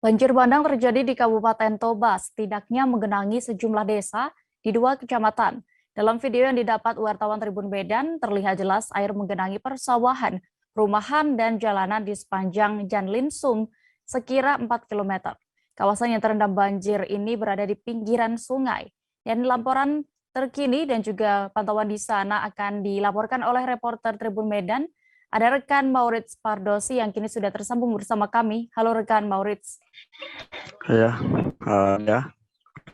Banjir bandang terjadi di Kabupaten Toba, setidaknya menggenangi sejumlah desa di 2 kecamatan. Dalam video yang didapat wartawan Tribun Medan, terlihat jelas air menggenangi persawahan, perumahan, dan jalanan di sepanjang Janlinsum sekira 4 km. Kawasan yang terendam banjir ini berada di pinggiran sungai. Dan laporan terkini dan juga pantauan di sana akan dilaporkan oleh reporter Tribun Medan. Ada rekan Maurits Pardosi yang kini sudah tersambung bersama kami. Halo rekan Maurits. Ya.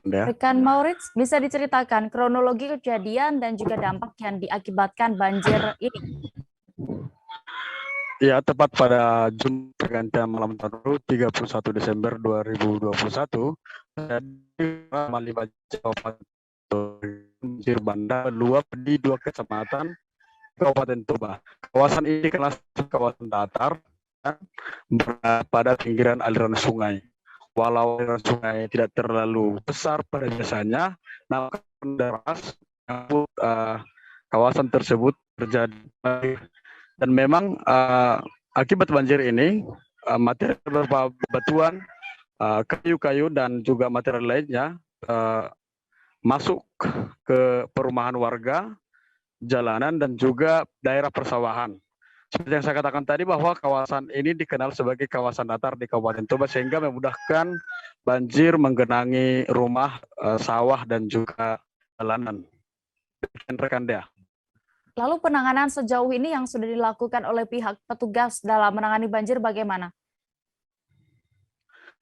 Rekan Maurits, bisa diceritakan kronologi kejadian dan juga dampak yang diakibatkan banjir ini? Ya, tepat pada Jumat pergantian malam tahun baru 31 Desember 2021, banjir bandang meluap di 2 kecamatan Kabupaten Toba. Kawasan ini dikenal sebagai kawasan datar dan berada pada pinggiran aliran sungai. Walau aliran sungai tidak terlalu besar pada biasanya, namun deras kawasan tersebut terjadi. Dan memang akibat banjir ini, material berupa batuan, kayu-kayu, dan juga material lainnya masuk ke perumahan warga, jalanan, dan juga daerah persawahan. Seperti yang saya katakan tadi bahwa kawasan ini dikenal sebagai kawasan datar di Kabupaten Toba sehingga memudahkan banjir menggenangi rumah, sawah, dan juga jalanan. Rekan Dea. Lalu penanganan sejauh ini yang sudah dilakukan oleh pihak petugas dalam menangani banjir bagaimana?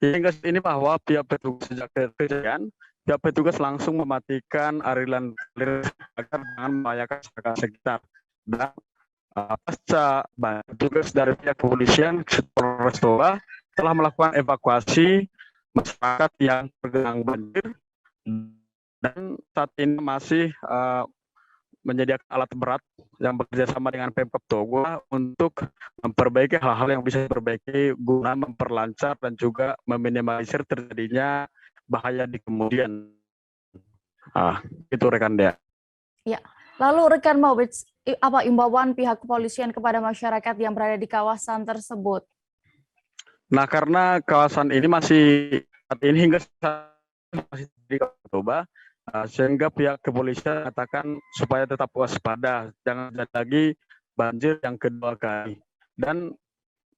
Hingga saat ini bahwa pihak petugas sejak kejadian, pihak petugas langsung mematikan aliran agar jangan membahayakan masyarakat sekitar. Dan pasca petugas dari pihak kepolisian Polres Toba telah melakukan evakuasi masyarakat yang tergenang banjir dan saat ini masih menyediakan alat berat yang bekerjasama dengan Pemkab Toba untuk memperbaiki hal-hal yang bisa diperbaiki guna memperlancar dan juga meminimalisir terjadinya bahaya di kemudian. Itu rekan Dea. Ya, lalu rekan Maurits, apa imbauan pihak kepolisian kepada masyarakat yang berada di kawasan tersebut? Nah, karena kawasan ini masih saat ini hingga masih di Toba, sehingga pihak kepolisian katakan supaya tetap waspada, jangan terjadi lagi banjir yang kedua kali. Dan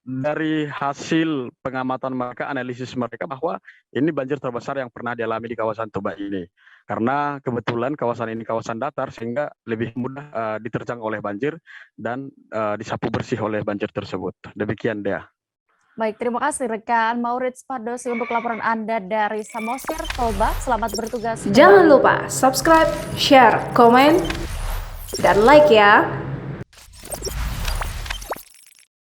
dari hasil pengamatan mereka, analisis mereka bahwa ini banjir terbesar yang pernah dialami di kawasan Toba ini. Karena kebetulan kawasan ini kawasan datar sehingga lebih mudah diterjang oleh banjir dan disapu bersih oleh banjir tersebut. Demikian Dea. Baik, terima kasih rekan Maurits Pardosi untuk laporan Anda dari Samosir, Toba. Selamat bertugas. Jangan lupa subscribe, share, komen, dan like ya.